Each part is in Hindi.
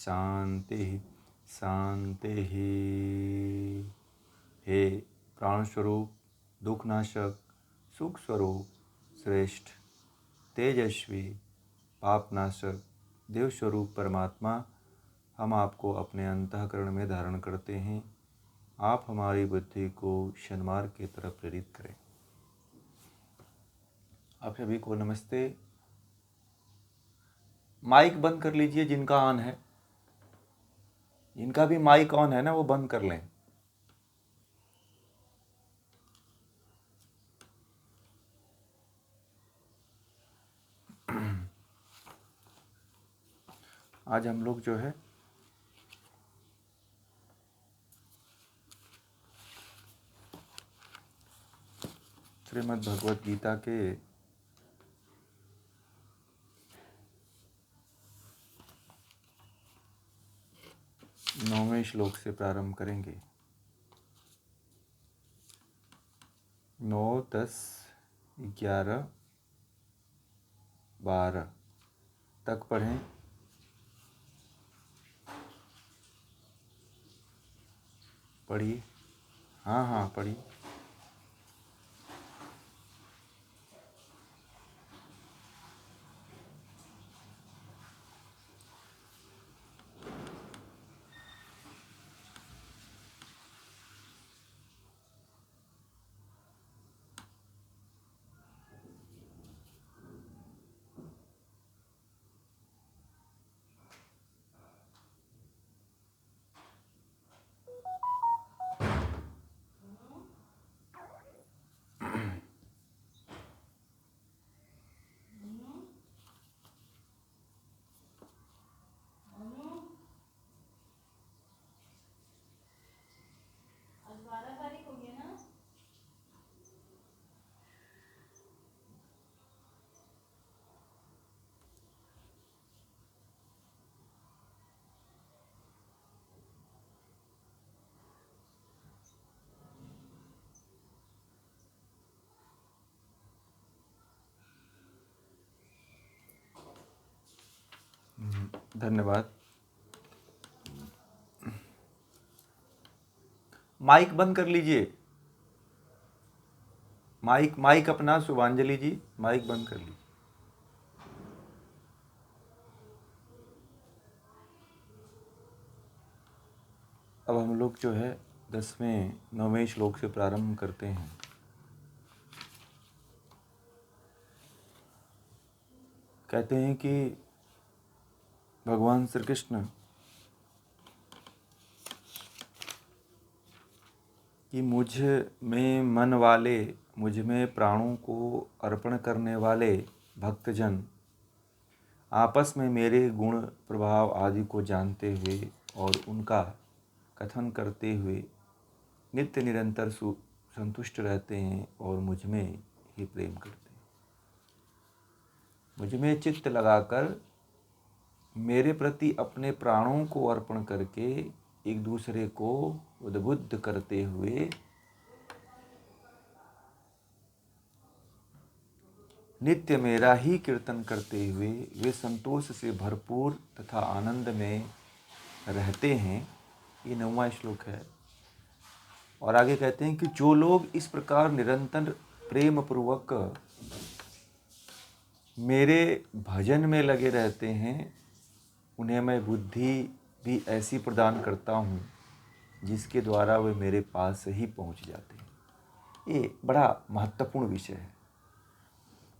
शांति शांति। हे प्राण स्वरूप, दुखनाशक, सुख स्वरूप, श्रेष्ठ, तेजस्वी, पापनाशक, देव स्वरूप परमात्मा, हम आपको अपने अंतःकरण में धारण करते हैं। आप हमारी बुद्धि को सन्मार्ग की तरफ प्रेरित करें। आप सभी को नमस्ते। माइक बंद कर लीजिए जिनका ऑन है, जिनका भी माइक ऑन है ना वो बंद कर लें। आज हम लोग जो है श्रीमद् भगवत गीता के 9वें श्लोक से प्रारंभ करेंगे। 9, 10, 11, 12 तक पढ़ें। पढ़िए। हाँ पढ़िए। धन्यवाद। माइक बंद कर लीजिए। माइक अपना शुभांजलि जी, माइक बंद कर लीजिए। अब हम लोग जो है 9वें श्लोक से प्रारंभ करते हैं। कहते हैं कि भगवान श्री कृष्ण कि मुझ में मन वाले, मुझ में प्राणों को अर्पण करने वाले भक्तजन आपस में मेरे गुण प्रभाव आदि को जानते हुए और उनका कथन करते हुए नित्य निरंतर संतुष्ट रहते हैं और मुझ में ही प्रेम करते हैं। मुझ में चित्त लगाकर मेरे प्रति अपने प्राणों को अर्पण करके एक दूसरे को उद्बुद्ध करते हुए नित्य मेरा ही कीर्तन करते हुए वे संतोष से भरपूर तथा आनंद में रहते हैं। ये 9वां श्लोक है। और आगे कहते हैं कि जो लोग इस प्रकार निरंतर प्रेम पूर्वक मेरे भजन में लगे रहते हैं, उन्हें मैं बुद्धि भी ऐसी प्रदान करता हूँ जिसके द्वारा वे मेरे पास ही पहुँच जाते हैं। ये बड़ा महत्वपूर्ण विषय है,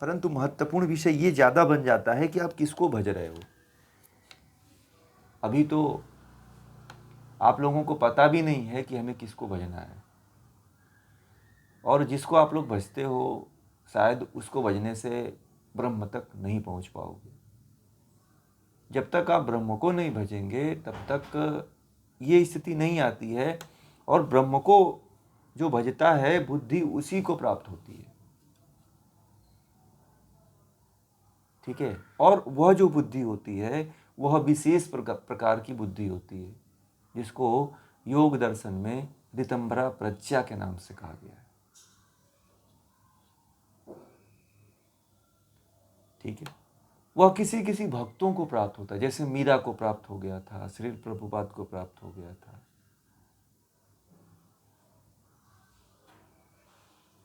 परंतु महत्वपूर्ण विषय ये ज़्यादा बन जाता है कि आप किसको भज रहे हो। अभी तो आप लोगों को पता भी नहीं है कि हमें किसको भजना है, और जिसको आप लोग भजते हो शायद उसको भजने से ब्रह्म तक नहीं पहुंच पाओगे। जब तक आप ब्रह्म को नहीं भजेंगे तब तक ये स्थिति नहीं आती है, और ब्रह्म को जो भजता है बुद्धि उसी को प्राप्त होती है। ठीक है। और वह जो बुद्धि होती है वह विशेष प्रकार की बुद्धि होती है, जिसको योग दर्शन में ऋतंभरा प्रज्ञा के नाम से कहा गया है। ठीक है। वह किसी किसी भक्तों को प्राप्त होता है, जैसे मीरा को प्राप्त हो गया था, श्री प्रभुपाद को प्राप्त हो गया था,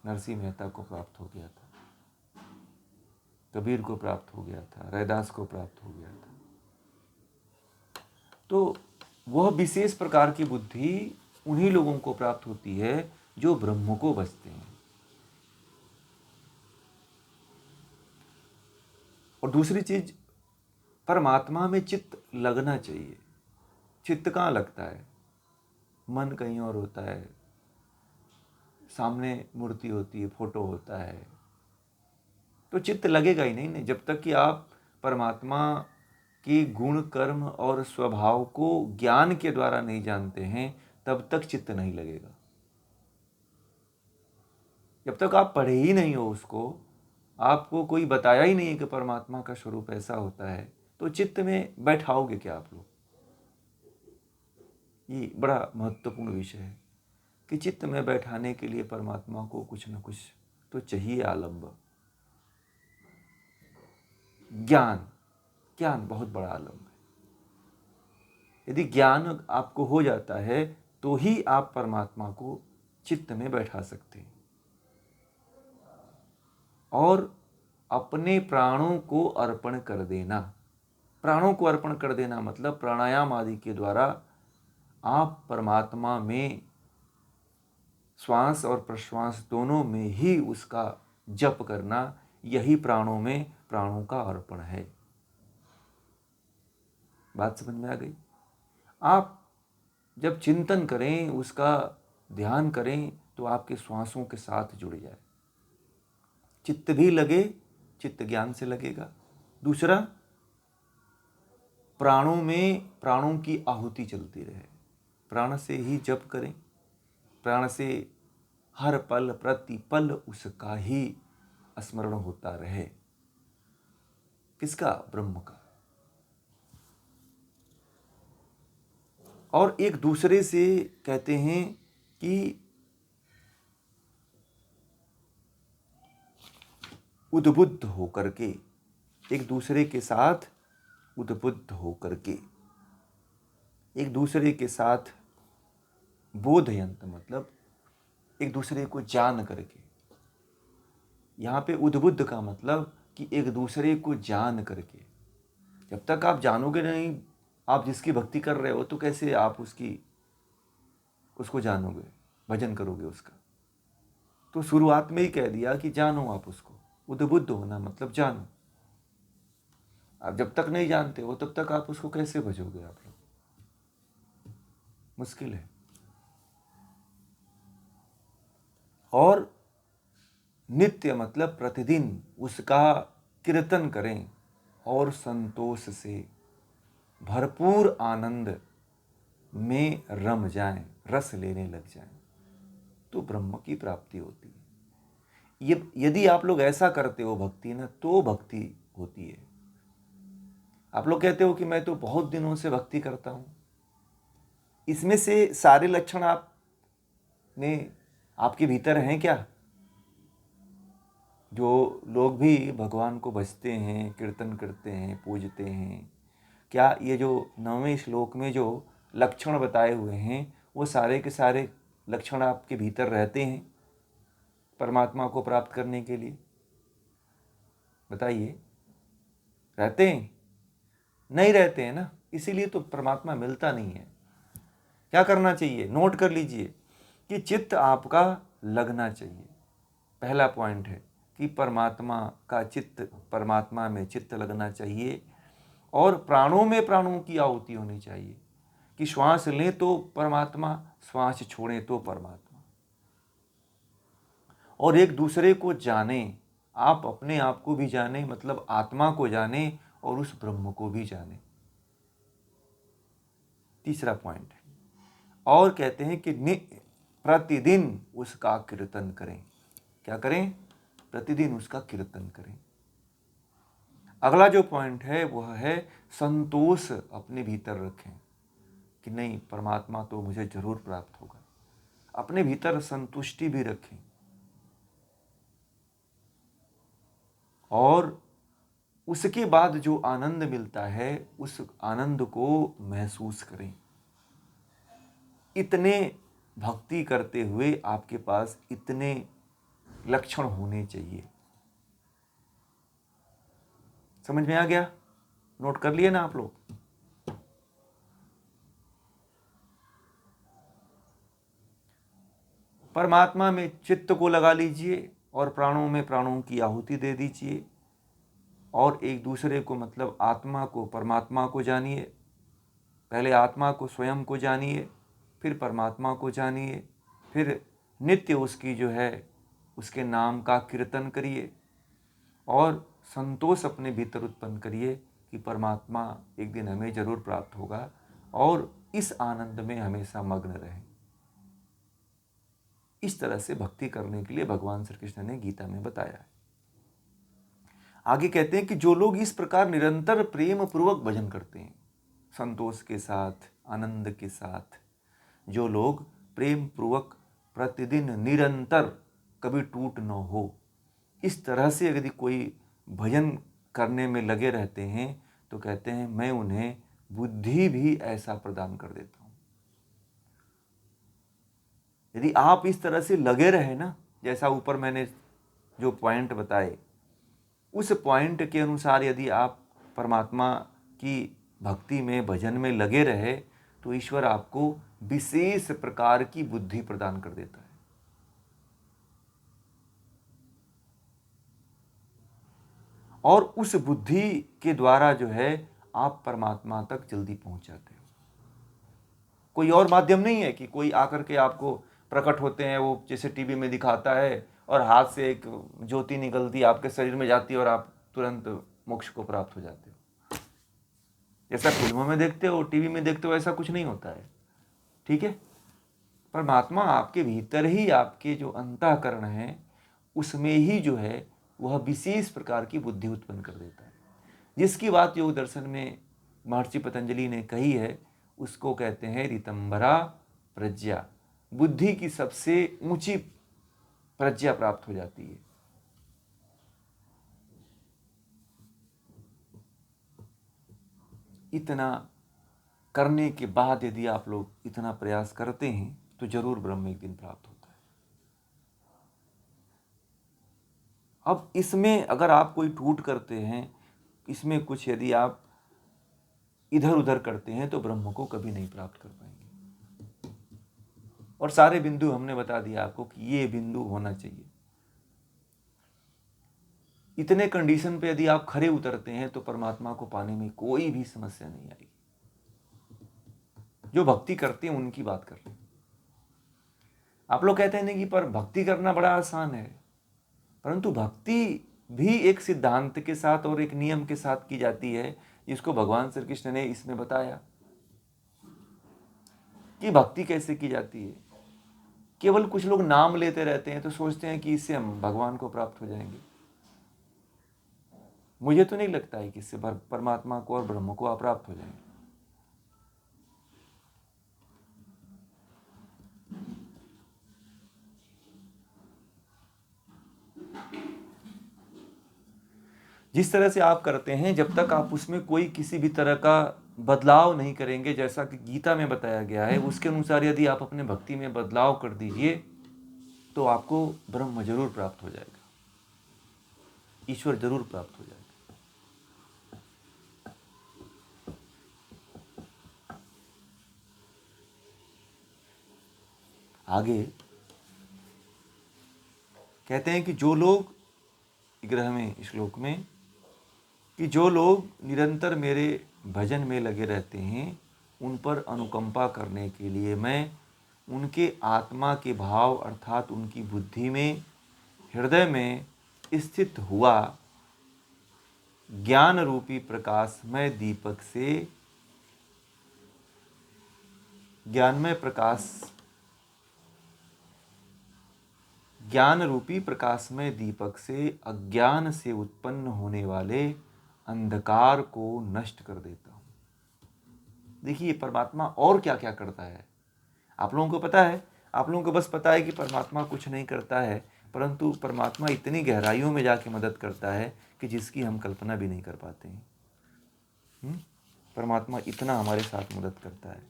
नरसिंह मेहता को प्राप्त हो गया था, कबीर को प्राप्त हो गया था, रैदास को प्राप्त हो गया था। तो वह विशेष प्रकार की बुद्धि उन्हीं लोगों को प्राप्त होती है जो ब्रह्म को भजते हैं। और दूसरी चीज, परमात्मा में चित्त लगना चाहिए। चित्त कहाँ लगता है? मन कहीं और होता है, सामने मूर्ति होती है, फोटो होता है, तो चित्त लगेगा ही नहीं। जब तक कि आप परमात्मा की गुण, कर्म और स्वभाव को ज्ञान के द्वारा नहीं जानते हैं, तब तक चित्त नहीं लगेगा। जब तक आप पढ़े ही नहीं हो उसको, आपको कोई बताया ही नहीं है कि परमात्मा का स्वरूप ऐसा होता है, तो चित्त में बैठाओगे क्या आप लोग? ये बड़ा महत्वपूर्ण विषय है कि चित्त में बैठाने के लिए परमात्मा को कुछ न कुछ तो चाहिए आलंब। ज्ञान, ज्ञान बहुत बड़ा आलंब है। यदि ज्ञान आपको हो जाता है तो ही आप परमात्मा को चित्त में बैठा सकते हैं। और अपने प्राणों को अर्पण कर देना, प्राणों को अर्पण कर देना मतलब प्राणायाम आदि के द्वारा आप परमात्मा में श्वास और प्रश्वास दोनों में ही उसका जप करना, यही प्राणों में प्राणों का अर्पण है। बात समझ में आ गई? आप जब चिंतन करें, उसका ध्यान करें, तो आपके श्वासों के साथ जुड़ जाए, चित्त भी लगे, चित्त ज्ञान से लगेगा। दूसरा, प्राणों में प्राणों की आहुति चलती रहे, प्राण से ही जप करें, प्राण से हर पल प्रति पल उसका ही स्मरण होता रहे। किसका? ब्रह्म का। और एक दूसरे से कहते हैं कि उद्बुद्ध होकर के, एक दूसरे के साथ उद्बुद्ध होकर के, एक दूसरे के साथ बोधयंत मतलब एक दूसरे को जान करके। यहाँ पे उद्बुद्ध का मतलब कि एक दूसरे को जान करके। जब तक आप जानोगे नहीं, आप जिसकी भक्ति कर रहे हो, तो कैसे आप उसको जानोगे, भजन करोगे उसका? तो शुरुआत में ही कह दिया कि जानो आप उसको। उद्बुद्ध होना मतलब जानो। आप जब तक नहीं जानते हो तब तक आप उसको कैसे भजोगे? आप लोग, मुश्किल है। और नित्य मतलब प्रतिदिन उसका कीर्तन करें और संतोष से भरपूर आनंद में रम जाएं, रस लेने लग जाएं, तो ब्रह्म की प्राप्ति होती है। ये यदि आप लोग ऐसा करते हो भक्ति ना, तो भक्ति होती है। आप लोग कहते हो कि मैं तो बहुत दिनों से भक्ति करता हूं, इसमें से सारे लक्षण आपके भीतर हैं क्या? जो लोग भी भगवान को भजते हैं, कीर्तन करते हैं, पूजते हैं, क्या ये जो 9वें श्लोक में जो लक्षण बताए हुए हैं, वो सारे के सारे लक्षण आपके भीतर रहते हैं परमात्मा को प्राप्त करने के लिए? बताइए, रहते हैं? नहीं रहते हैं ना, इसीलिए तो परमात्मा मिलता नहीं है। क्या करना चाहिए? नोट कर लीजिए कि चित्त आपका लगना चाहिए। पहला पॉइंट है कि परमात्मा का चित्त, परमात्मा में चित्त लगना चाहिए। और प्राणों में प्राणों की आहुति होनी चाहिए कि श्वास लें तो परमात्मा, श्वास छोड़ें तो परमात्मा। और एक दूसरे को जाने, आप अपने आप को भी जाने मतलब आत्मा को जाने और उस ब्रह्म को भी जाने। तीसरा पॉइंट है। और कहते हैं कि प्रतिदिन उसका कीर्तन करें। क्या करें? प्रतिदिन उसका कीर्तन करें। अगला जो पॉइंट है वह है संतोष अपने भीतर रखें कि नहीं, परमात्मा तो मुझे जरूर प्राप्त होगा। अपने भीतर संतुष्टि भी रखें। और उसके बाद जो आनंद मिलता है उस आनंद को महसूस करें। इतने भक्ति करते हुए आपके पास इतने लक्षण होने चाहिए। समझ में आ गया? नोट कर लिए ना आप लोग? परमात्मा में चित्त को लगा लीजिए और प्राणों में प्राणों की आहुति दे दीजिए और एक दूसरे को मतलब आत्मा को परमात्मा को जानिए। पहले आत्मा को स्वयं को जानिए, फिर परमात्मा को जानिए, फिर नित्य उसकी जो है उसके नाम का कीर्तन करिए और संतोष अपने भीतर उत्पन्न करिए कि परमात्मा एक दिन हमें जरूर प्राप्त होगा और इस आनंद में हमेशा मग्न रहें। इस तरह से भक्ति करने के लिए भगवान श्री कृष्ण ने गीता में बताया है। आगे कहते हैं कि जो लोग इस प्रकार निरंतर प्रेम पूर्वक भजन करते हैं, संतोष के साथ, आनंद के साथ, जो लोग प्रेम पूर्वक प्रतिदिन निरंतर कभी टूट न हो, इस तरह से यदि कोई भजन करने में लगे रहते हैं तो कहते हैं मैं उन्हें बुद्धि भी ऐसा प्रदान कर देता हूं। यदि आप इस तरह से लगे रहे ना, जैसा ऊपर मैंने जो पॉइंट बताए उस पॉइंट के अनुसार यदि आप परमात्मा की भक्ति में भजन में लगे रहे तो ईश्वर आपको विशेष प्रकार की बुद्धि प्रदान कर देता है। और उस बुद्धि के द्वारा जो है आप परमात्मा तक जल्दी पहुंच जाते हो। कोई और माध्यम नहीं है कि कोई आकर के आपको प्रकट होते हैं, वो जैसे टीवी में दिखाता है और हाथ से एक ज्योति निकलती आपके शरीर में जाती है और आप तुरंत मोक्ष को प्राप्त हो जाते हो। जैसा फिल्मों में देखते हो, टीवी में देखते हो, ऐसा कुछ नहीं होता है। ठीक है? परमात्मा आपके भीतर ही, आपके जो अंतःकरण है उसमें ही जो है वह विशेष प्रकार की बुद्धि उत्पन्न कर देता है। जिसकी बात योग दर्शन में महर्षि पतंजलि ने कही है उसको कहते हैं ऋतंबरा प्रज्ञा। बुद्धि की सबसे ऊंची प्रज्ञा प्राप्त हो जाती है। इतना करने के बाद यदि आप लोग इतना प्रयास करते हैं तो जरूर ब्रह्म एक दिन प्राप्त होता है। अब इसमें अगर आप कोई टूट करते हैं, इसमें कुछ यदि आप इधर उधर करते हैं तो ब्रह्म को कभी नहीं प्राप्त कर पाएंगे। और सारे बिंदु हमने बता दिया आपको कि ये बिंदु होना चाहिए। इतने कंडीशन पे यदि आप खरे उतरते हैं तो परमात्मा को पाने में कोई भी समस्या नहीं आएगी। जो भक्ति करते हैं उनकी बात कर रहे हैं। आप लोग कहते हैं नहीं कि पर भक्ति करना बड़ा आसान है, परंतु भक्ति भी एक सिद्धांत के साथ और एक नियम के साथ की जाती है, जिसको भगवान श्री कृष्ण ने इसमें बताया कि भक्ति कैसे की जाती है। केवल कुछ लोग नाम लेते रहते हैं तो सोचते हैं कि इससे हम भगवान को प्राप्त हो जाएंगे। मुझे तो नहीं लगता है कि इससे परमात्मा को और ब्रह्म को आप प्राप्त हो जाएंगे। जिस तरह से आप करते हैं, जब तक आप उसमें कोई किसी भी तरह का बदलाव नहीं करेंगे, जैसा कि गीता में बताया गया है उसके अनुसार यदि आप अपने भक्ति में बदलाव कर दीजिए तो आपको ब्रह्म जरूर प्राप्त हो जाएगा, ईश्वर जरूर प्राप्त हो जाएगा। आगे कहते हैं कि जो लोग, ग्रह में श्लोक में, कि जो लोग निरंतर मेरे भजन में लगे रहते हैं उन पर अनुकंपा करने के लिए मैं उनके आत्मा के भाव अर्थात उनकी बुद्धि में, हृदय में स्थित हुआ ज्ञान रूपी प्रकाशमय दीपक से, ज्ञान रूपी प्रकाशमय दीपक से अज्ञान से उत्पन्न होने वाले अंधकार को नष्ट कर देता हूं। देखिए परमात्मा और क्या क्या करता है आप लोगों को पता है। आप लोगों को बस पता है कि परमात्मा कुछ नहीं करता है, परंतु परमात्मा इतनी गहराइयों में जाके मदद करता है कि जिसकी हम कल्पना भी नहीं कर पाते हैं। परमात्मा इतना हमारे साथ मदद करता है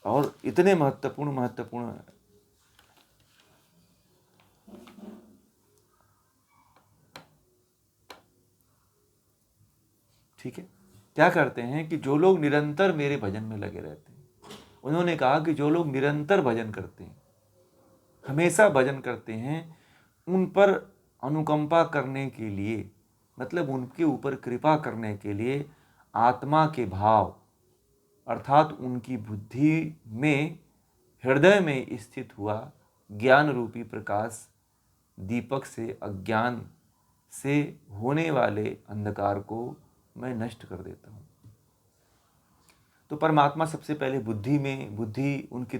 और इतने महत्वपूर्ण ठीक है। क्या करते हैं कि जो लोग निरंतर मेरे भजन में लगे रहते हैं, उन्होंने कहा कि जो लोग निरंतर भजन करते हैं, हमेशा भजन करते हैं, उन पर अनुकंपा करने के लिए, मतलब उनके ऊपर कृपा करने के लिए आत्मा के भाव अर्थात उनकी बुद्धि में, हृदय में स्थित हुआ ज्ञान रूपी प्रकाश दीपक से अज्ञान से होने वाले अंधकार को मैं नष्ट कर देता हूँ। तो परमात्मा सबसे पहले बुद्धि उनकी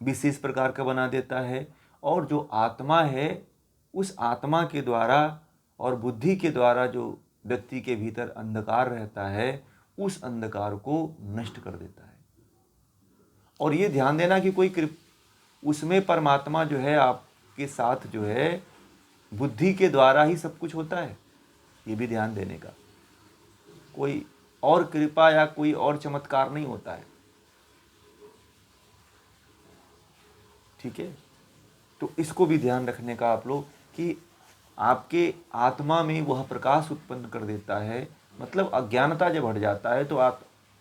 विशेष प्रकार का बना देता है, और जो आत्मा है उस आत्मा के द्वारा और बुद्धि के द्वारा जो व्यक्ति के भीतर अंधकार रहता है, उस अंधकार को नष्ट कर देता है। और ये ध्यान देना कि उसमें परमात्मा जो है आपके साथ जो है बुद्धि के द्वारा ही सब कुछ होता है, ये भी ध्यान देने का। कोई और कृपा या कोई और चमत्कार नहीं होता है, ठीक है। तो इसको भी ध्यान रखने का आप लोग कि आपके आत्मा में वह प्रकाश उत्पन्न कर देता है, मतलब अज्ञानता जब हट जाता है तो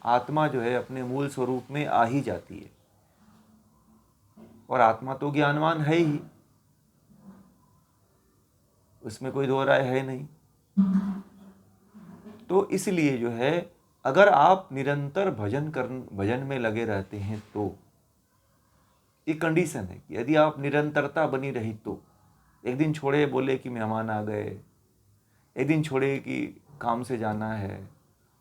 आत्मा जो है अपने मूल स्वरूप में आ ही जाती है, और आत्मा तो ज्ञानवान है ही, उसमें कोई दो राय है नहीं। तो इसलिए जो है अगर आप निरंतर भजन में लगे रहते हैं तो एक कंडीशन है कि यदि आप निरंतरता बनी रही तो एक दिन छोड़े बोले कि मेहमान आ गए, एक दिन छोड़े कि काम से जाना है,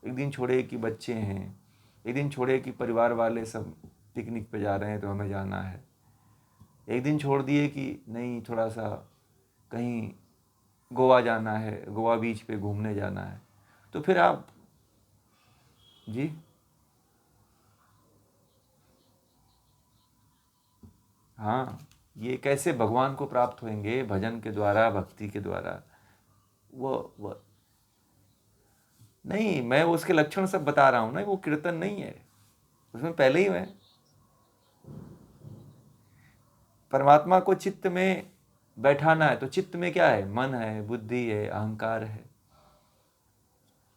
एक दिन छोड़े कि बच्चे हैं, एक दिन छोड़े कि परिवार वाले सब पिकनिक पे जा रहे हैं तो हमें जाना है, एक दिन छोड़ दिए कि नहीं थोड़ा सा कहीं गोवा जाना है, गोवा बीच पे घूमने जाना है, तो फिर आप जी हाँ, ये कैसे भगवान को प्राप्त होंगे? भजन के द्वारा, भक्ति के द्वारा। वो नहीं, मैं उसके लक्षण सब बता रहा हूँ ना, वो कीर्तन नहीं है, उसमें पहले ही मैं परमात्मा को चित्त में बैठाना है। तो चित्त में क्या है? मन है, बुद्धि है, अहंकार है।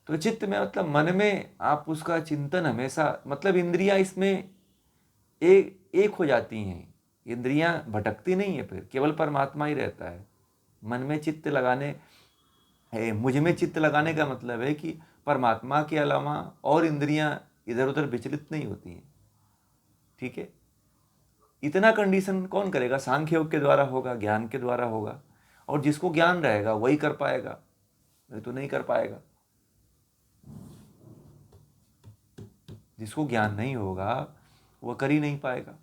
तो चित्त में मतलब मन में आप उसका चिंतन हमेशा, मतलब इंद्रियां इसमें एक हो जाती हैं, इंद्रियां भटकती नहीं है, फिर केवल परमात्मा ही रहता है। मन में चित्त लगाने, मुझ में चित्त लगाने का मतलब है कि परमात्मा के अलावा और इंद्रियां इधर उधर विचलित नहीं होती हैं, ठीक है। इतना कंडीशन कौन करेगा? सांख्य योग के द्वारा होगा, ज्ञान के द्वारा होगा, और जिसको ज्ञान रहेगा वही कर पाएगा, नहीं तो नहीं कर पाएगा। जिसको ज्ञान नहीं होगा वह कर ही नहीं पाएगा।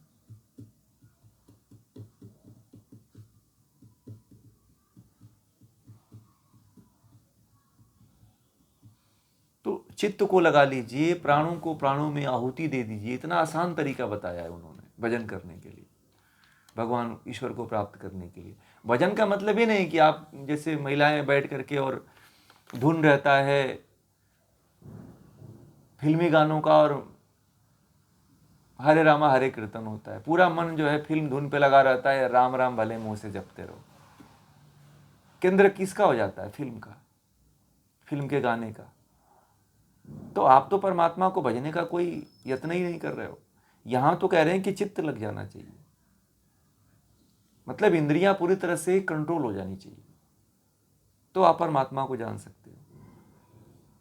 तो चित्त को लगा लीजिए, प्राणों को प्राणों में आहुति दे दीजिए। इतना आसान तरीका बताया है उन्होंने भजन करने के लिए, भगवान ईश्वर को प्राप्त करने के लिए। भजन का मतलब ये नहीं कि आप जैसे महिलाएं बैठ करके और धुन रहता है फिल्मी गानों का और हरे रामा हरे कीर्तन होता है, पूरा मन जो है फिल्म धुन पे लगा रहता है, राम राम भले मुंह से जपते रहो। केंद्र किसका हो जाता है? फिल्म का, फिल्म के गाने का। तो आप तो परमात्मा को भजने का कोई यत्न ही नहीं कर रहे हो। यहां तो कह रहे हैं कि चित्त लग जाना चाहिए, मतलब इंद्रियां पूरी तरह से कंट्रोल हो जानी चाहिए, तो आप परमात्मा को जान सकते हो,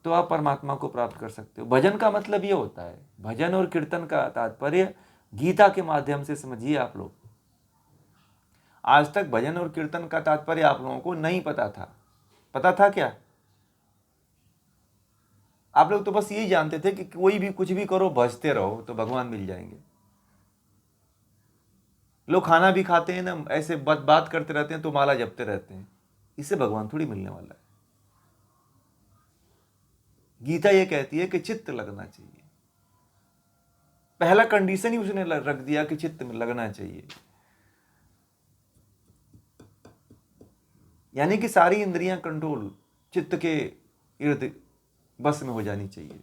तो आप परमात्मा को प्राप्त कर सकते हो। भजन का मतलब ये होता है, भजन और कीर्तन का तात्पर्य गीता के माध्यम से समझिए आप लोग। आज तक भजन और कीर्तन का तात्पर्य आप लोगों को नहीं पता था। पता था क्या? आप लोग तो बस यही जानते थे कि कोई भी कुछ भी करो, भजते रहो तो भगवान मिल जाएंगे। लोग खाना भी खाते हैं ना, ऐसे बात करते रहते हैं तो माला जपते रहते हैं, इससे भगवान थोड़ी मिलने वाला है। गीता ये कहती है कि चित्त लगना चाहिए। पहला कंडीशन ही उसने रख दिया कि चित्त में लगना चाहिए। यानी कि सारी इंद्रियां कंट्रोल चित्त के इर्द बस में हो जानी चाहिए।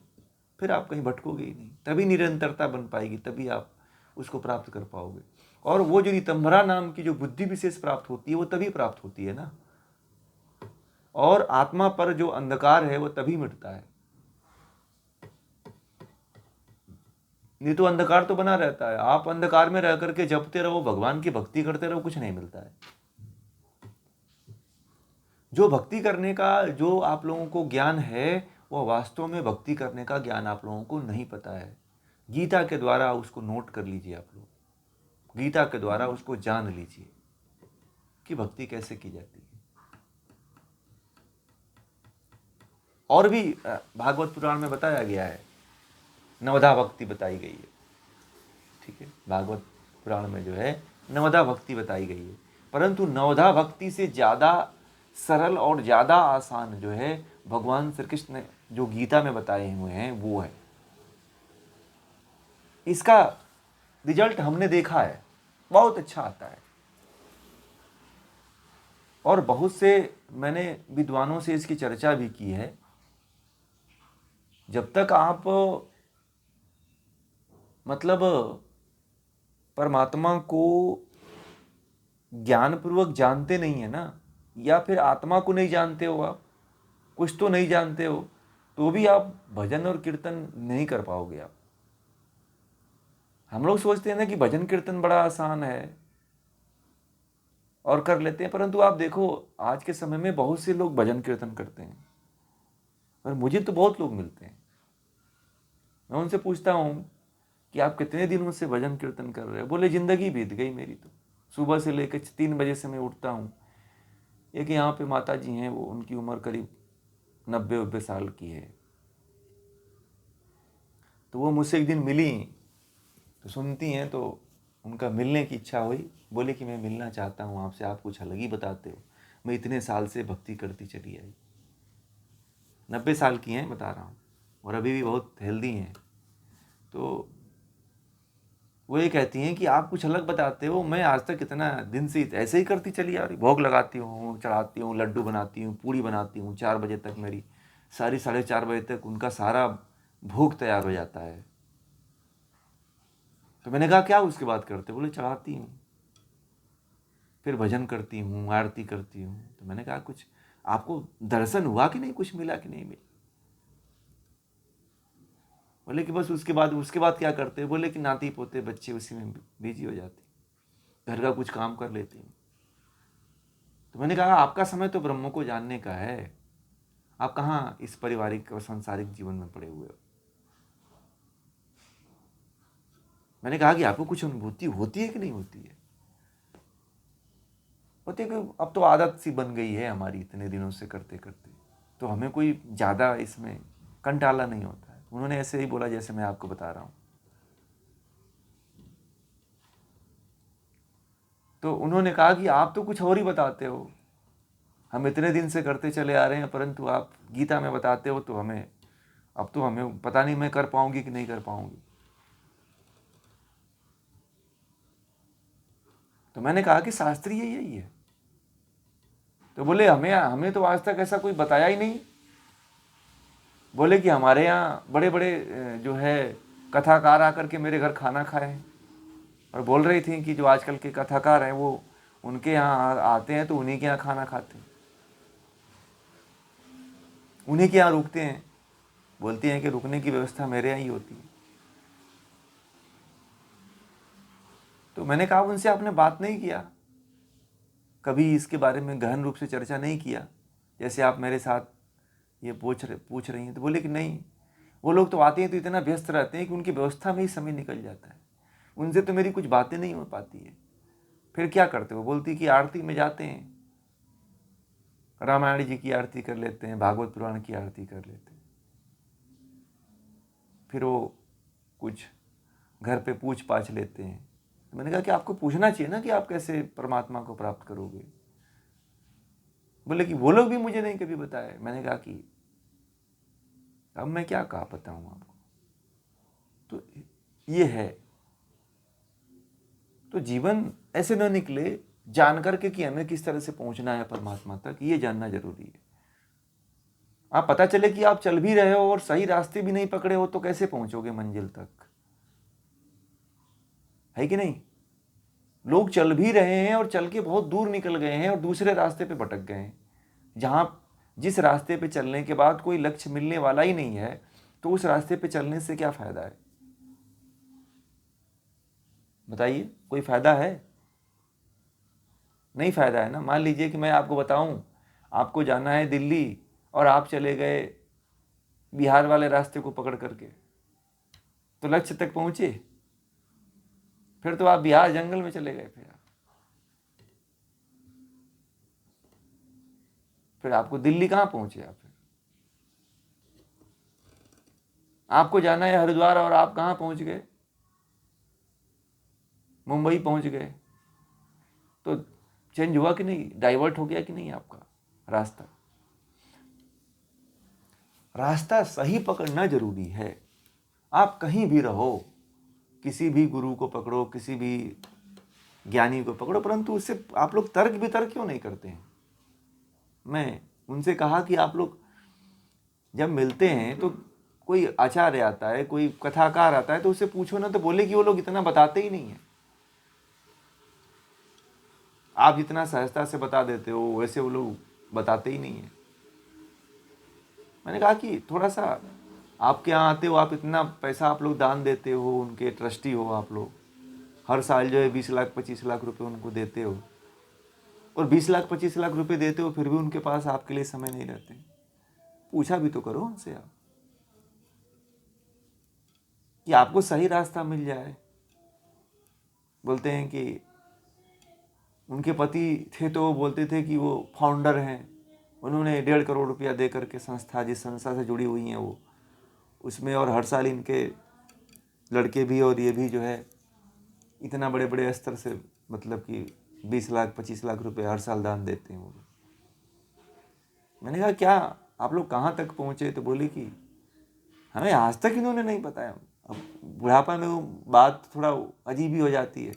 फिर आप कहीं भटकोगे ही नहीं, तभी निरंतरता बन पाएगी, तभी आप उसको प्राप्त कर पाओगे। और वो जो ऋतंभरा नाम की जो बुद्धि विशेष प्राप्त होती है वो तभी प्राप्त होती है ना। और आत्मा पर जो अंधकार है वो तभी मिटता है, नहीं तो अंधकार तो बना रहता है। आप अंधकार में रह करके जपते रहो, भगवान की भक्ति करते रहो, कुछ नहीं मिलता है। जो भक्ति करने का जो आप लोगों को ज्ञान है वो वास्तव में भक्ति करने का ज्ञान आप लोगों को नहीं पता है। गीता के द्वारा उसको नोट कर लीजिए, आप लोग गीता के द्वारा उसको जान लीजिए कि भक्ति कैसे की जाती है। और भी भागवत पुराण में बताया गया है, नवधा भक्ति बताई गई है, ठीक है। भागवत पुराण में जो है नवधा भक्ति बताई गई है, परंतु नवधा भक्ति से ज़्यादा सरल और ज़्यादा आसान जो है भगवान श्री कृष्ण ने जो गीता में बताए हुए हैं वो है। इसका रिजल्ट हमने देखा है, बहुत अच्छा आता है। और बहुत से मैंने विद्वानों से इसकी चर्चा भी की है। जब तक आप मतलब परमात्मा को ज्ञानपूर्वक जानते नहीं है ना, या फिर आत्मा को नहीं जानते हो, आप कुछ तो नहीं जानते हो, तो भी आप भजन और कीर्तन नहीं कर पाओगे आप। हम लोग सोचते हैं ना कि भजन कीर्तन बड़ा आसान है और कर लेते हैं, परंतु आप देखो आज के समय में बहुत से लोग भजन कीर्तन करते हैं, और मुझे तो बहुत लोग मिलते हैं। मैं उनसे पूछता हूँ कि आप कितने दिनों से भजन कीर्तन कर रहे हो? बोले जिंदगी बीत गई मेरी तो, सुबह से लेकर 3 बजे से मैं उठता हूँ। एक यहाँ पे माता जी हैं, वो उनकी उम्र करीब 90-90 साल की है, तो वो मुझसे एक दिन मिली, तो सुनती हैं तो उनका मिलने की इच्छा हुई। बोले कि मैं मिलना चाहता हूँ आपसे, आप कुछ अलग ही बताते हो, मैं इतने साल से भक्ति करती चली आई। 90 साल की हैं बता रहा हूँ, और अभी भी बहुत हेल्दी हैं। तो वो ये कहती हैं कि आप कुछ अलग बताते हो, मैं आज तक इतना दिन से ऐसे ही करती चली आ रही, भोग लगाती हूँ, चढ़ाती हूँ, लड्डू बनाती हूँ, पूड़ी बनाती हूँ, 4 बजे तक मेरी सारी 4:30 बजे तक उनका सारा भोग तैयार हो जाता है। तो मैंने कहा क्या उसके बाद करते? बोले चढ़ाती हूँ, फिर भजन करती हूँ, आरती करती हूँ। तो मैंने कहा कुछ आपको दर्शन हुआ कि नहीं, कुछ मिला कि नहीं मिला? बोले कि बस उसके बाद क्या करते? बोले कि नाती पोते बच्चे उसी में बिजी हो जाते, घर का कुछ काम कर लेती हूँ। तो मैंने कहा आपका समय तो ब्रह्म को जानने का है, आप कहाँ इस पारिवारिक और सांसारिक जीवन में पड़े हुए हो। मैंने कहा कि आपको कुछ अनुभूति होती है कि नहीं होती है? होती है कि अब तो आदत सी बन गई है हमारी, इतने दिनों से करते करते, तो हमें कोई ज़्यादा इसमें कंटाला नहीं होता है। उन्होंने ऐसे ही बोला जैसे मैं आपको बता रहा हूँ। तो उन्होंने कहा कि आप तो कुछ और ही बताते हो, हम इतने दिन से करते चले आ रहे हैं, परंतु आप गीता में बताते हो तो अब तो हमें पता नहीं मैं कर पाऊंगी कि नहीं कर पाऊंगी। तो मैंने कहा कि शास्त्रीय यही है। तो बोले हमें हमें तो आज तक ऐसा कोई बताया ही नहीं। बोले कि हमारे यहाँ बड़े बड़े जो है कथाकार आकर के मेरे घर खाना खाए हैं, और बोल रही थी कि जो आजकल के कथाकार हैं वो उनके यहाँ आते हैं तो उन्हीं के यहाँ खाना खाते हैं, उन्हीं के यहाँ रुकते हैं। बोलती हैं कि रुकने की व्यवस्था मेरे यहाँ ही होती है। तो मैंने कहा उनसे आपने बात नहीं किया, कभी इसके बारे में गहन रूप से चर्चा नहीं किया, जैसे आप मेरे साथ ये पूछ रही हैं? तो बोले कि नहीं, वो लोग तो आते हैं तो इतना व्यस्त रहते हैं कि उनकी व्यवस्था में ही समय निकल जाता है, उनसे तो मेरी कुछ बातें नहीं हो पाती है। फिर क्या करते हो? बोलती कि आरती में जाते हैं, रामायण जी की आरती कर लेते हैं, भागवत पुराण की आरती कर लेते हैं, फिर वो कुछ घर पे पूछ पाछ लेते हैं। तो मैंने कहा कि आपको पूछना चाहिए ना कि आप कैसे परमात्मा को प्राप्त करोगे। बोले कि वो लोग भी मुझे नहीं कभी बताए। मैंने कहा कि अब मैं क्या कहा बताऊं आपको। तो ये है, तो जीवन ऐसे न निकले जान करके कि हमें किस तरह से पहुंचना है परमात्मा तक, ये जानना जरूरी है। आप पता चले कि आप चल भी रहे हो और सही रास्ते भी नहीं पकड़े हो तो कैसे पहुंचोगे मंजिल तक, है कि नहीं? लोग चल भी रहे हैं और चल के बहुत दूर निकल गए हैं और दूसरे रास्ते पे भटक गए हैं, जहां जिस रास्ते पे चलने के बाद कोई लक्ष्य मिलने वाला ही नहीं है, तो उस रास्ते पे चलने से क्या फायदा है? बताइए, कोई फायदा है? नहीं फायदा है ना। मान लीजिए कि मैं आपको बताऊं, आपको जाना है दिल्ली और आप चले गए बिहार वाले रास्ते को पकड़ करके, तो लक्ष्य तक पहुंचे? फिर तो आप बिहार जंगल में चले गए। फिर आपको दिल्ली कहाँ पहुंचे आप? फिर आपको जाना है हरिद्वार और आप कहाँ पहुंच गए? मुंबई पहुंच गए। तो चेंज हुआ कि नहीं? डाइवर्ट हो गया कि नहीं आपका रास्ता? रास्ता सही पकड़ना जरूरी है। आप कहीं भी रहो, किसी भी गुरु को पकड़ो, किसी भी ज्ञानी को पकड़ो, परंतु उससे आप लोग तर्क वितर्क क्यों नहीं करते हैं? मैं उनसे कहा कि आप लोग जब मिलते हैं तो कोई आचार्य आता है, कोई कथाकार आता है, तो उससे पूछो ना, तो बोले कि वो लोग इतना बताते ही नहीं है। आप जितना सहजता से बता देते हो वैसे वो लोग बताते ही नहीं है। मैंने कहा कि थोड़ा सा आपके यहाँ आते हो, आप इतना पैसा आप लोग दान देते हो, उनके ट्रस्टी हो आप लोग, हर साल जो है 20 लाख 25 लाख रुपए उनको देते हो, और 20 लाख 25 लाख रुपए देते हो फिर भी उनके पास आपके लिए समय नहीं रहते। पूछा भी तो करो उनसे आप कि आपको सही रास्ता मिल जाए। बोलते हैं कि उनके पति थे तो वो बोलते थे कि वो फाउंडर हैं, उन्होंने 1.5 करोड़ रुपया दे करके संस्था, जिस संस्था से जुड़ी हुई हैं वो, उसमें, और हर साल इनके लड़के भी और ये भी जो है इतना बड़े बड़े स्तर से, मतलब कि 20 लाख 25 लाख रुपए हर साल दान देते हैं वो। मैंने कहा क्या आप लोग कहाँ तक पहुँचे? तो बोले कि हमें आज तक इन्होंने नहीं बताया। अब बुढ़ापा में वो बात थोड़ा अजीब ही हो जाती है।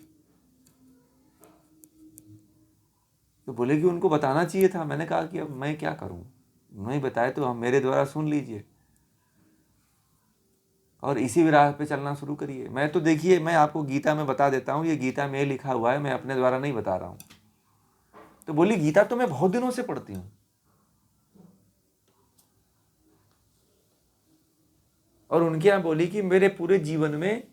तो बोले कि उनको बताना चाहिए था। मैंने कहा कि अब मैं क्या करूं, नहीं बताए तो हम मेरे द्वारा सुन लीजिए और इसी भी राह पे चलना शुरू करिए। मैं तो देखिए, मैं आपको गीता में बता देता हूँ, ये गीता में लिखा हुआ है, मैं अपने द्वारा नहीं बता रहा हूँ। तो बोली गीता तो मैं बहुत दिनों से पढ़ती हूँ। और उनके यहाँ बोली कि मेरे पूरे जीवन में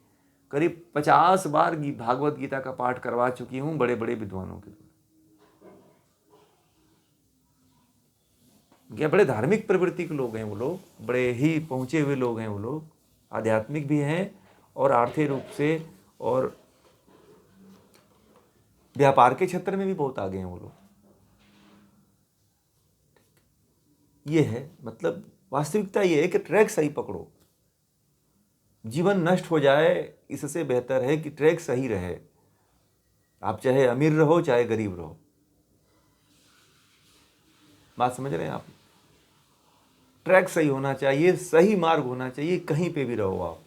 करीब 50 बार भागवत गीता का पाठ करवा चुकी हूँ बड़े बड़े विद्वानों के। क्या बड़े धार्मिक प्रवृत्ति के लोग हैं वो लोग, बड़े ही पहुंचे हुए लोग हैं वो लोग, आध्यात्मिक भी हैं और आर्थिक रूप से और व्यापार के क्षेत्र में भी बहुत आगे हैं वो लोग। ये है मतलब वास्तविकता ये है कि ट्रैक सही पकड़ो। जीवन नष्ट हो जाए इससे बेहतर है कि ट्रैक सही रहे। आप चाहे अमीर रहो चाहे गरीब रहो। बात समझ रहे हैं आप? ट्रैक सही होना चाहिए, सही मार्ग होना चाहिए। कहीं पे भी रहो आप,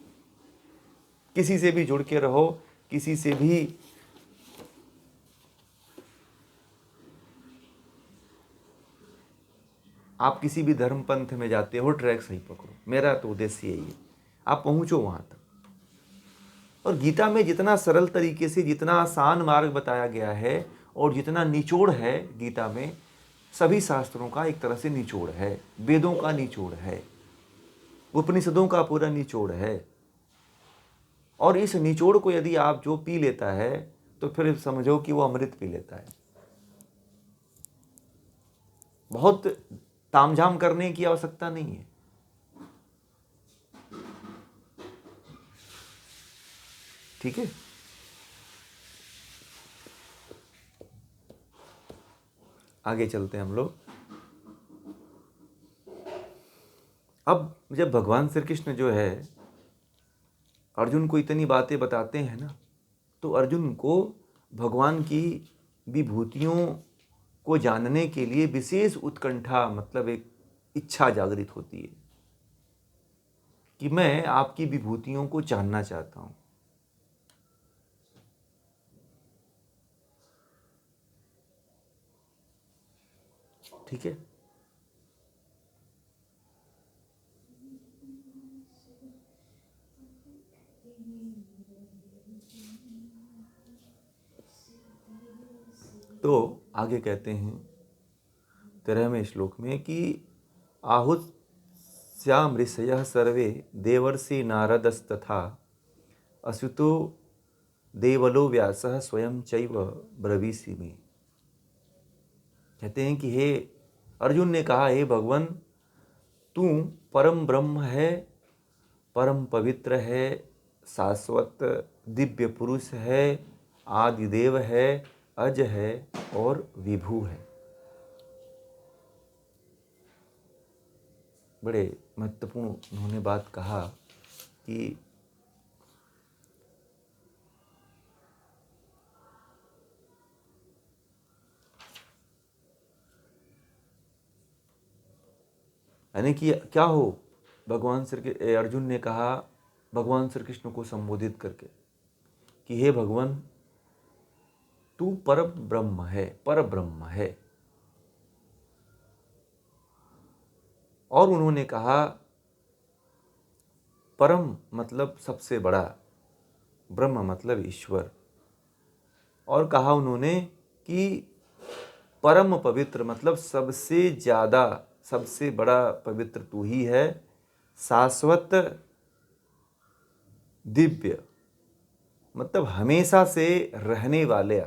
किसी से भी जुड़ के रहो, किसी से भी आप किसी भी धर्म पंथ में जाते हो, ट्रैक सही पकड़ो। मेरा तो उद्देश्य यही है, आप पहुंचो वहां तक। और गीता में जितना सरल तरीके से, जितना आसान मार्ग बताया गया है और जितना निचोड़ है गीता में, सभी शास्त्रों का एक तरह से निचोड़ है, वेदों का निचोड़ है, उपनिषदों का पूरा निचोड़ है। और इस निचोड़ को यदि आप जो पी लेता है तो फिर समझो कि वो अमृत पी लेता है। बहुत तामझाम करने की आवश्यकता नहीं है। ठीक है, आगे चलते हैं हम लोग। अब जब भगवान श्री कृष्ण जो है अर्जुन को इतनी बातें बताते हैं ना, तो अर्जुन को भगवान की विभूतियों को जानने के लिए विशेष उत्कंठा, मतलब एक इच्छा जागृत होती है कि मैं आपकी विभूतियों को जानना चाहता हूं। ठीक है। तो आगे कहते हैं 13वें श्लोक में कि आहुत श्याम ऋषयः सर्वे देवर्षि नारदस्तथा अश्रुतो देवलो व्यासः स्वयं चैव ब्रवीषि में। कहते हैं कि हे अर्जुन ने कहा, हे भगवान, तू परम ब्रह्म है, परम पवित्र है, शाश्वत दिव्य पुरुष है, आदिदेव है, अज है और विभु है। बड़े महत्वपूर्ण उन्होंने बात कहा कि यानी कि क्या हो, भगवान श्री अर्जुन ने कहा भगवान श्री कृष्ण को संबोधित करके कि हे भगवान, तू परम ब्रह्म है, पर ब्रह्म है। और उन्होंने कहा परम मतलब सबसे बड़ा, ब्रह्म मतलब ईश्वर। और कहा उन्होंने कि परम पवित्र मतलब सबसे ज़्यादा, सबसे बड़ा पवित्र तू ही है, शाश्वत दिव्य मतलब हमेशा से रहने वाले।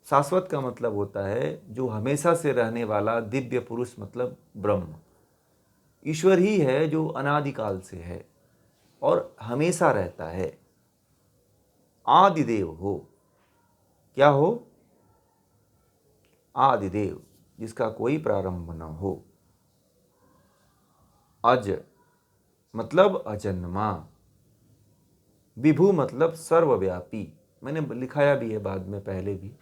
शाश्वत का मतलब होता है जो हमेशा से रहने वाला, दिव्य पुरुष मतलब ब्रह्म। ईश्वर ही है जो अनादिकाल से है और हमेशा रहता है। आदिदेव हो, क्या हो? आदिदेव, जिसका कोई प्रारंभ न हो। अज मतलब अजन्मा। विभु मतलब सर्वव्यापी। मैंने लिखाया भी है बाद में, पहले भी।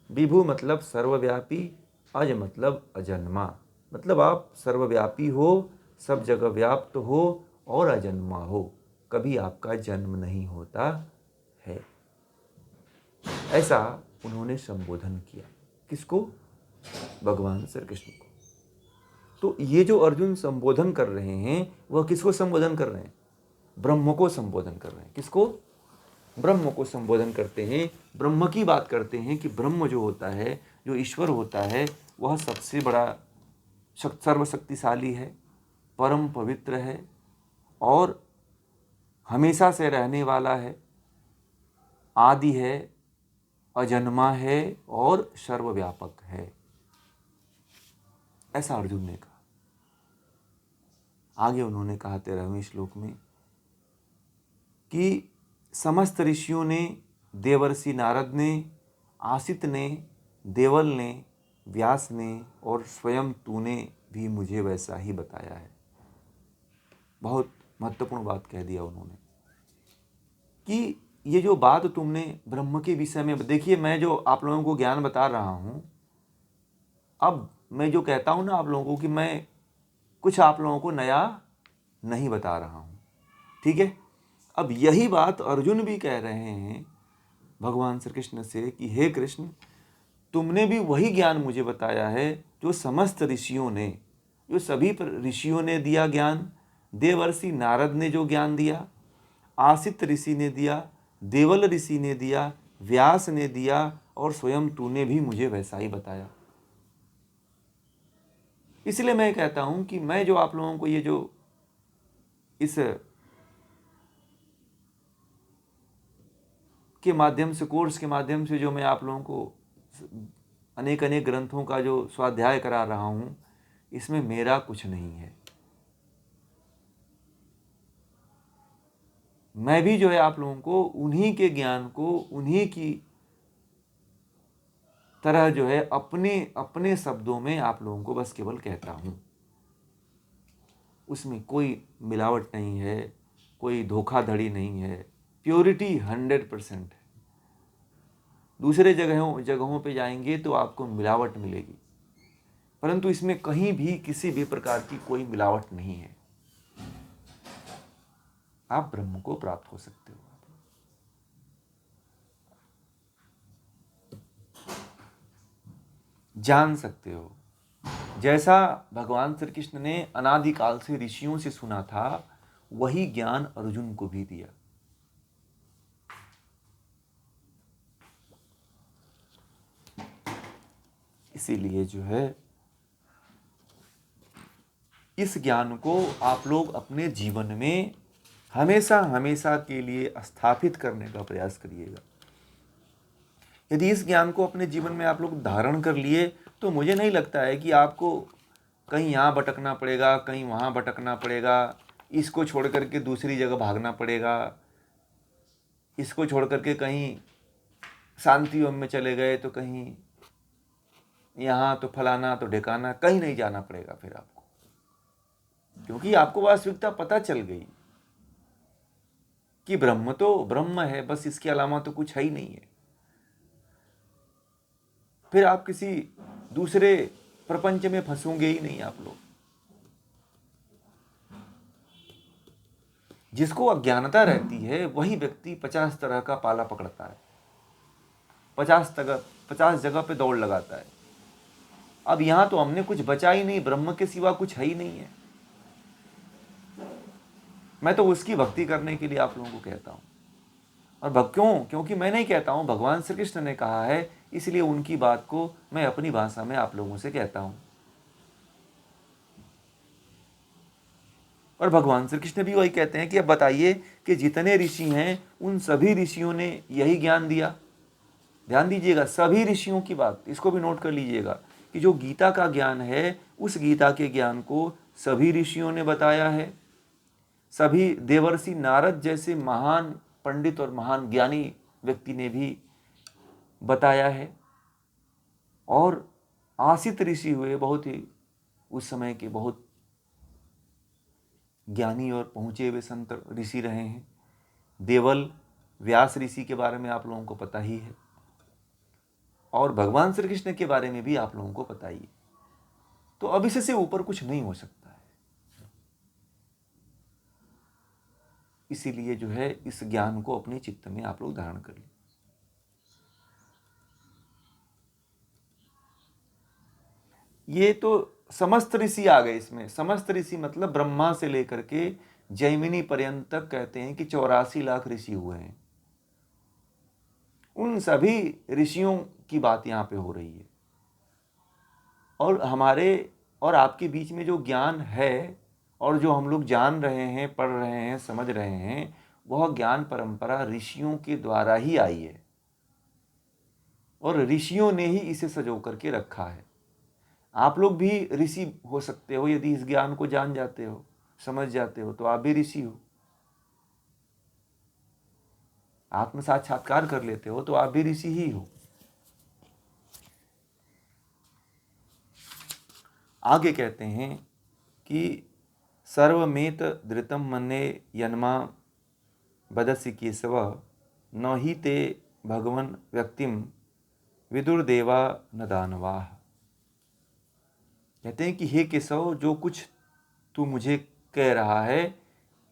विभु मतलब सर्वव्यापी, अज मतलब अजन्मा। मतलब आप सर्वव्यापी हो, सब जगह व्याप्त हो और अजन्मा हो, कभी आपका जन्म नहीं होता है। ऐसा उन्होंने संबोधन किया। किसको? भगवान श्री कृष्ण को। तो ये जो अर्जुन संबोधन कर रहे हैं, वह किसको संबोधन कर रहे हैं? ब्रह्म को संबोधन कर रहे हैं। किसको? ब्रह्म को संबोधन करते हैं, ब्रह्म की बात करते हैं कि ब्रह्म जो होता है, जो ईश्वर होता है, वह सबसे बड़ा सर्वशक्तिशाली है, परम पवित्र है और हमेशा से रहने वाला है, आदि है, अजन्मा है और सर्वव्यापक है। ऐसा अर्जुन ने कहा। आगे उन्होंने कहा 13वें श्लोक में कि समस्त ऋषियों ने, देवर्षि नारद ने, आसित ने, देवल ने, व्यास ने और स्वयं तूने भी मुझे वैसा ही बताया है। बहुत महत्वपूर्ण बात कह दिया उन्होंने कि ये जो बात तुमने ब्रह्म के विषय में, देखिए मैं जो आप लोगों को ज्ञान बता रहा हूँ, अब मैं जो कहता हूँ ना आप लोगों को कि मैं कुछ आप लोगों को नया नहीं बता रहा हूँ, ठीक है। अब यही बात अर्जुन भी कह रहे हैं भगवान श्री कृष्ण से कि हे कृष्ण, तुमने भी वही ज्ञान मुझे बताया है जो समस्त ऋषियों ने, जो सभी ऋषियों ने दिया ज्ञान। देवर्षि नारद ने जो ज्ञान दिया, आसित ऋषि ने दिया, देवल ऋषि ने दिया, व्यास ने दिया और स्वयं तूने भी मुझे वैसा ही बताया। इसलिए मैं कहता हूं कि मैं जो आप लोगों को ये जो इस के माध्यम से, कोर्स के माध्यम से जो मैं आप लोगों को अनेक अनेक ग्रंथों का जो स्वाध्याय करा रहा हूं, इसमें मेरा कुछ नहीं है। मैं भी जो है आप लोगों को उन्हीं के ज्ञान को, उन्हीं की तरह जो है अपने अपने शब्दों में आप लोगों को बस केवल कहता हूं। उसमें कोई मिलावट नहीं है, कोई धोखाधड़ी नहीं है, प्योरिटी 100% है। दूसरे जगहों पे जाएंगे तो आपको मिलावट मिलेगी, परंतु इसमें कहीं भी किसी भी प्रकार की कोई मिलावट नहीं है। आप ब्रह्म को प्राप्त हो सकते हो। जान सकते हो। जैसा भगवान श्री कृष्ण ने अनादिकाल से ऋषियों से सुना था, वही ज्ञान अर्जुन को भी दिया। इसीलिए जो है इस ज्ञान को आप लोग अपने जीवन में हमेशा हमेशा के लिए स्थापित करने का प्रयास करिएगा। यदि इस ज्ञान को अपने जीवन में आप लोग धारण कर लिए तो मुझे नहीं लगता है कि आपको कहीं यहाँ भटकना पड़ेगा, कहीं वहाँ भटकना पड़ेगा, इसको छोड़ करके दूसरी जगह भागना पड़ेगा, इसको छोड़ करके कहीं शांति वन में चले गए तो कहीं यहाँ तो फलाना तो ढिकाना, कहीं नहीं जाना पड़ेगा फिर आपको, क्योंकि आपको वास्तविकता पता चल गई कि ब्रह्म तो ब्रह्म है, बस इसके अलावा तो कुछ है ही नहीं है। फिर आप किसी दूसरे प्रपंच में फंसोगे ही नहीं आप लोग। जिसको अज्ञानता रहती है वही व्यक्ति 50 तरह का पाला पकड़ता है, 50 जगह पे दौड़ लगाता है। अब यहां तो हमने कुछ बचा ही नहीं, ब्रह्म के सिवा कुछ है ही नहीं है। मैं तो उसकी भक्ति करने के लिए आप लोगों को कहता हूं। और क्योंकि मैं नहीं कहता हूं, भगवान श्री कृष्ण ने कहा है, इसलिए उनकी बात को मैं अपनी भाषा में आप लोगों से कहता हूं। और भगवान श्री कृष्ण भी वही कहते हैं कि अब बताइए कि जितने ऋषि हैं उन सभी ऋषियों ने यही ज्ञान दिया। ध्यान दीजिएगा, सभी ऋषियों की बात, इसको भी नोट कर लीजिएगा कि जो गीता का ज्ञान है उस गीता के ज्ञान को सभी ऋषियों ने बताया है। सभी देवर्षि नारद जैसे महान पंडित और महान ज्ञानी व्यक्ति ने भी बताया है। और आसित ऋषि हुए, बहुत ही उस समय के बहुत ज्ञानी और पहुंचे हुए संत ऋषि रहे हैं। देवल व्यास ऋषि के बारे में आप लोगों को पता ही है, और भगवान श्री कृष्ण के बारे में भी आप लोगों को पता ही है। तो अब इससे ऊपर कुछ नहीं हो सकता है। इसीलिए जो है इस ज्ञान को अपने चित्त में आप लोग धारण कर लें। ये तो समस्त ऋषि आ गए इसमें। समस्त ऋषि मतलब ब्रह्मा से लेकर के जैमिनी पर्यंत तक कहते हैं कि 84 लाख ऋषि हुए हैं। उन सभी ऋषियों की बात यहाँ पे हो रही है। और हमारे और आपके बीच में जो ज्ञान है और जो हम लोग जान रहे हैं, पढ़ रहे हैं, समझ रहे हैं, वह ज्ञान परंपरा ऋषियों के द्वारा ही आई है और ऋषियों ने ही इसे सजो करके रखा है। आप लोग भी ऋषि हो सकते हो यदि इस ज्ञान को जान जाते हो, समझ जाते हो, तो आप भी ऋषि हो। आत्म साक्षात्कार कर लेते हो तो आप भी ऋषि ही हो। आगे कहते हैं कि सर्वमेत धृतम मन्ये यन्मा वदसि केशव न ही ते भगवन व्यक्तिम विदुर्देवा न दानवाः। कहते हैं कि हे केशव, जो कुछ तू मुझे कह रहा है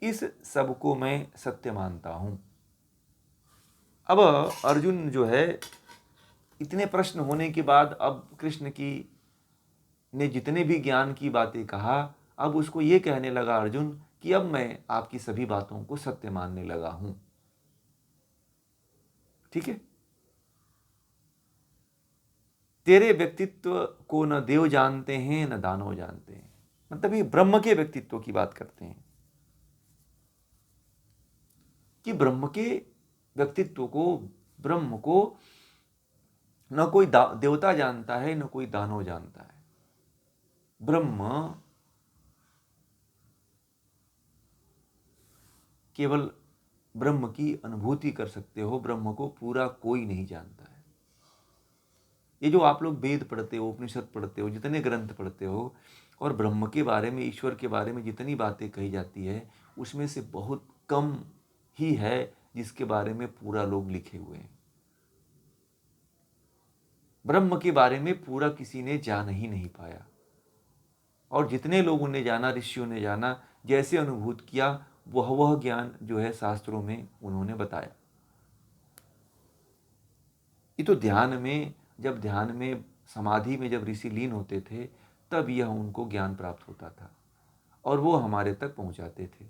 इस सब को मैं सत्य मानता हूं। अब अर्जुन जो है, इतने प्रश्न होने के बाद अब कृष्ण की ने जितने भी ज्ञान की बातें कहा, अब उसको ये कहने लगा अर्जुन कि अब मैं आपकी सभी बातों को सत्य मानने लगा हूं। ठीक है, तेरे व्यक्तित्व को न देव जानते हैं न दानव जानते हैं। मतलब ये ब्रह्म के व्यक्तित्व की बात करते हैं कि ब्रह्म के व्यक्तित्व को, ब्रह्म को न कोई देवता जानता है न कोई दानव जानता है। ब्रह्म केवल ब्रह्म की अनुभूति कर सकते हो, ब्रह्म को पूरा कोई नहीं जानता है। ये जो आप लोग वेद पढ़ते हो, उपनिषद पढ़ते हो, जितने ग्रंथ पढ़ते हो और ब्रह्म के बारे में, ईश्वर के बारे में जितनी बातें कही जाती है, उसमें से बहुत कम ही है जिसके बारे में पूरा लोग लिखे हुए हैं। ब्रह्म के बारे में पूरा किसी ने जान ही नहीं पाया, और जितने लोगों ने जाना, ऋषियों ने जाना, जैसे अनुभूत किया, वह ज्ञान जो है शास्त्रों में उन्होंने बताया। ये तो ध्यान में, जब ध्यान में, समाधि में जब ऋषि लीन होते थे तब यह उनको ज्ञान प्राप्त होता था और वो हमारे तक पहुंचाते थे।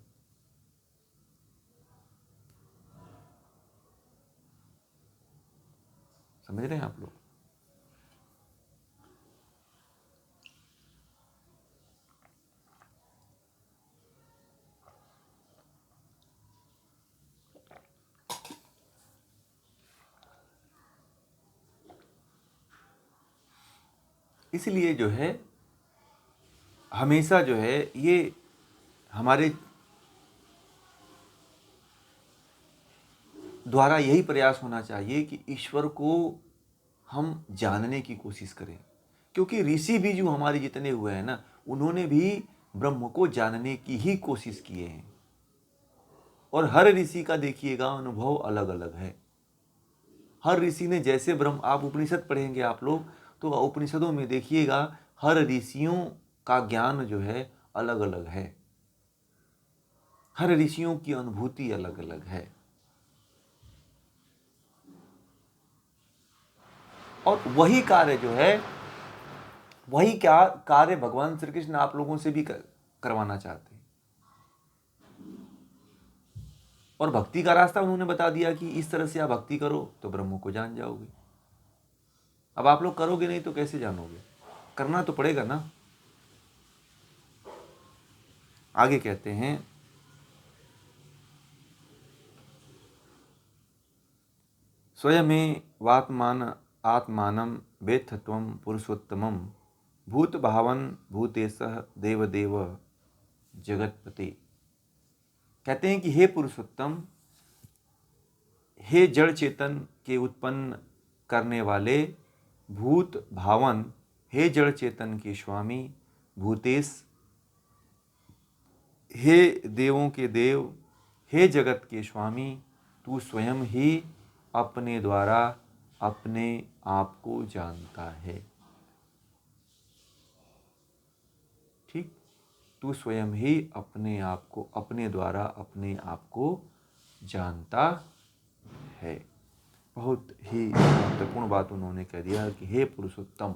समझ रहे हैं आप लोग? इसलिए जो है हमेशा जो है ये हमारे द्वारा यही प्रयास होना चाहिए कि ईश्वर को हम जानने की कोशिश करें, क्योंकि ऋषि भी जो हमारे जितने हुए हैं ना, उन्होंने भी ब्रह्म को जानने की ही कोशिश किए हैं। और हर ऋषि का देखिएगा अनुभव अलग अलग है। हर ऋषि ने जैसे ब्रह्म, आप उपनिषद पढ़ेंगे आप लोग, तो उपनिषदों में देखिएगा हर ऋषियों का ज्ञान जो है अलग अलग है, हर ऋषियों की अनुभूति अलग अलग है। और वही कार्य जो है, वही क्या कार्य भगवान श्री कृष्ण आप लोगों से भी करवाना चाहते हैं। और भक्ति का रास्ता उन्होंने बता दिया कि इस तरह से आप भक्ति करो तो ब्रह्म को जान जाओगे। अब आप लोग करोगे नहीं तो कैसे जानोगे? करना तो पड़ेगा ना। आगे कहते हैं, स्वयमेवात्मान आत्मानं वेत्थ त्वं पुरुषोत्तमं भूत भावन भूतेशः देवदेव जगतपते। कहते हैं कि हे पुरुषोत्तम, हे जड़ चेतन के उत्पन्न करने वाले, भूत भावन, हे जड़ चेतन के स्वामी, भूतेश, हे देवों के देव, हे जगत के स्वामी, तू स्वयं ही अपने द्वारा अपने आप को जानता है। ठीक, तू स्वयं ही अपने आप को, अपने द्वारा अपने आप को जानता है। बहुत ही महत्वपूर्ण बात उन्होंने कह दिया कि हे पुरुषोत्तम,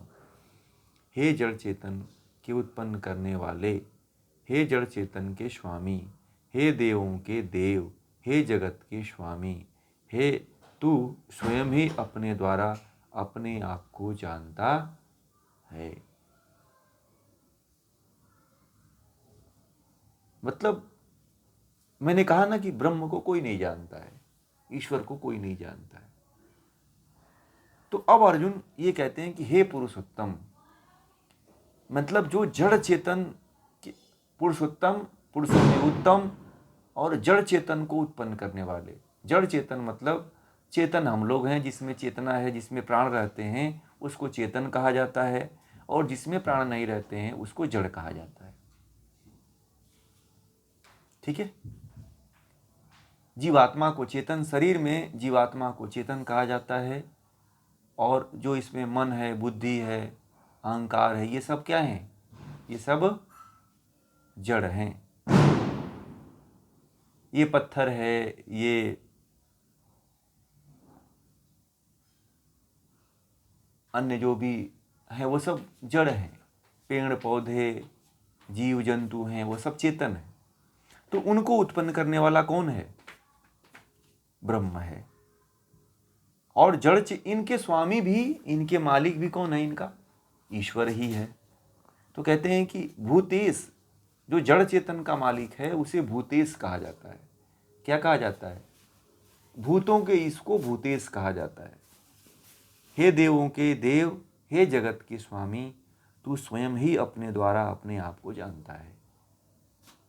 हे जड़ चेतन के उत्पन्न करने वाले, हे जड़ चेतन के स्वामी, हे देवों के देव, हे जगत के स्वामी, हे तू स्वयं ही अपने द्वारा अपने आप को जानता है। मतलब मैंने कहा ना कि ब्रह्म को कोई नहीं जानता है, ईश्वर को कोई नहीं जानता है। तो अब अर्जुन ये कहते हैं कि हे पुरुषोत्तम, मतलब जो जड़ चेतन, पुरुषोत्तम, पुरुषों में उत्तम, और जड़ चेतन को उत्पन्न करने वाले। जड़ चेतन मतलब चेतन हम लोग हैं, जिसमें चेतना है, जिसमें प्राण रहते हैं, उसको चेतन कहा जाता है। और जिसमें प्राण नहीं रहते हैं उसको जड़ कहा जाता है। ठीक है, जीवात्मा को चेतन, शरीर में जीवात्मा को चेतन कहा जाता है। और जो इसमें मन है, बुद्धि है, अहंकार है, ये सब क्या हैं? ये सब जड़ हैं। ये पत्थर है, ये अन्य जो भी है वो सब जड़ हैं। पेड़ पौधे, जीव जंतु हैं, वो सब चेतन है। तो उनको उत्पन्न करने वाला कौन है? ब्रह्म है। और जड़ इनके स्वामी भी, इनके मालिक भी कौन है? इनका ईश्वर ही है। तो कहते हैं कि भूतेश, जो जड़ चेतन का मालिक है उसे भूतेश कहा जाता है। क्या कहा जाता है? भूतों के इसको भूतेश कहा जाता है। हे देवों के देव, हे जगत के स्वामी, तू स्वयं ही अपने द्वारा अपने आप को जानता है।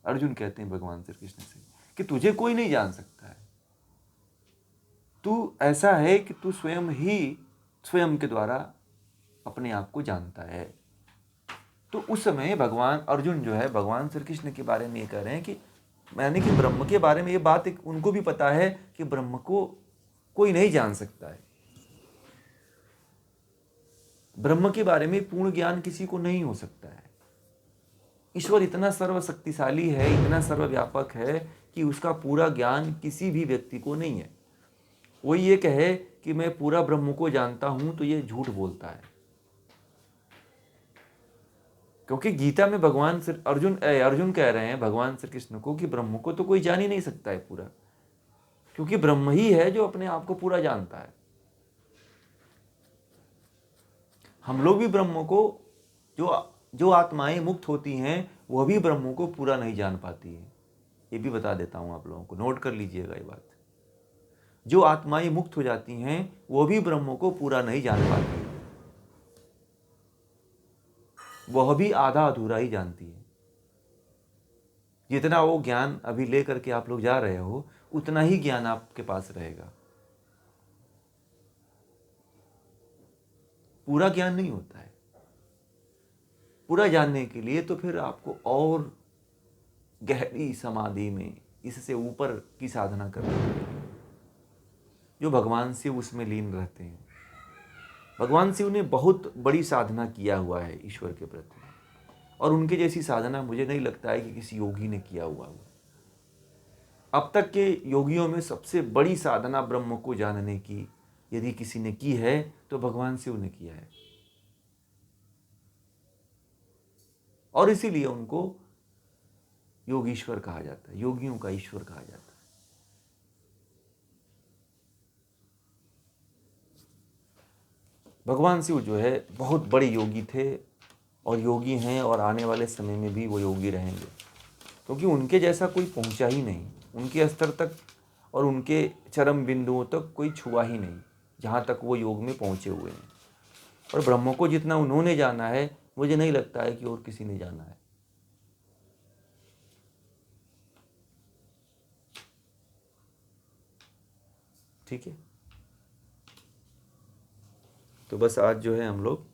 अर्जुन कहते हैं भगवान श्री कृष्ण से कि तुझे कोई नहीं जान सकता है, तू ऐसा है कि तू स्वयं ही स्वयं के द्वारा अपने आप को जानता है। तो उस समय भगवान अर्जुन जो है भगवान श्री कृष्ण के बारे में ये कह रहे हैं कि मैंने कि ब्रह्म के बारे में ये बात उनको भी पता है कि ब्रह्म को कोई नहीं जान सकता है। ब्रह्म के बारे में पूर्ण ज्ञान किसी को नहीं हो सकता है। ईश्वर इतना सर्वशक्तिशाली है, इतना सर्वव्यापक है कि उसका पूरा ज्ञान किसी भी व्यक्ति को नहीं है। वो ये कहे कि मैं पूरा ब्रह्म को जानता हूं तो ये झूठ बोलता है। क्योंकि गीता में भगवान अर्जुन कह रहे हैं भगवान श्री कृष्ण को कि ब्रह्म को तो कोई जान ही नहीं सकता है पूरा, क्योंकि ब्रह्म ही है जो अपने आप को पूरा जानता है। हम लोग भी ब्रह्म को, जो जो आत्माएं मुक्त होती हैं वह भी ब्रह्म को पूरा नहीं जान पाती है। ये भी बता देता हूं आप लोगों को, नोट कर लीजिएगा ये बात। जो आत्माएं मुक्त हो जाती हैं वो भी ब्रह्म को पूरा नहीं जान पाती है, वह भी आधा अधूरा ही जानती है। जितना वो ज्ञान अभी ले करके आप लोग जा रहे हो उतना ही ज्ञान आपके पास रहेगा, पूरा ज्ञान नहीं होता है। पूरा जानने के लिए तो फिर आपको और गहरी समाधि में इससे ऊपर की साधना करनी पड़ेगी, जो भगवान शिव उसमें लीन रहते हैं। भगवान शिव ने बहुत बड़ी साधना किया हुआ है ईश्वर के प्रति, और उनके जैसी साधना मुझे नहीं लगता है कि किसी योगी ने किया हुआ है। अब तक के योगियों में सबसे बड़ी साधना ब्रह्म को जानने की यदि किसी ने की है तो भगवान शिव ने किया है, और इसीलिए उनको योगीश्वर कहा जाता है, योगियों का ईश्वर कहा जाता है। भगवान शिव जो है बहुत बड़े योगी थे, और योगी हैं, और आने वाले समय में भी वो योगी रहेंगे, क्योंकि उनके जैसा कोई पहुंचा ही नहीं, उनके स्तर तक और उनके चरम बिंदुओं तक कोई छुआ ही नहीं जहाँ तक वो योग में पहुँचे हुए हैं। और ब्रह्म को जितना उन्होंने जाना है मुझे नहीं लगता है कि और किसी ने जाना है। ठीक है, तो बस आज जो है हम लोग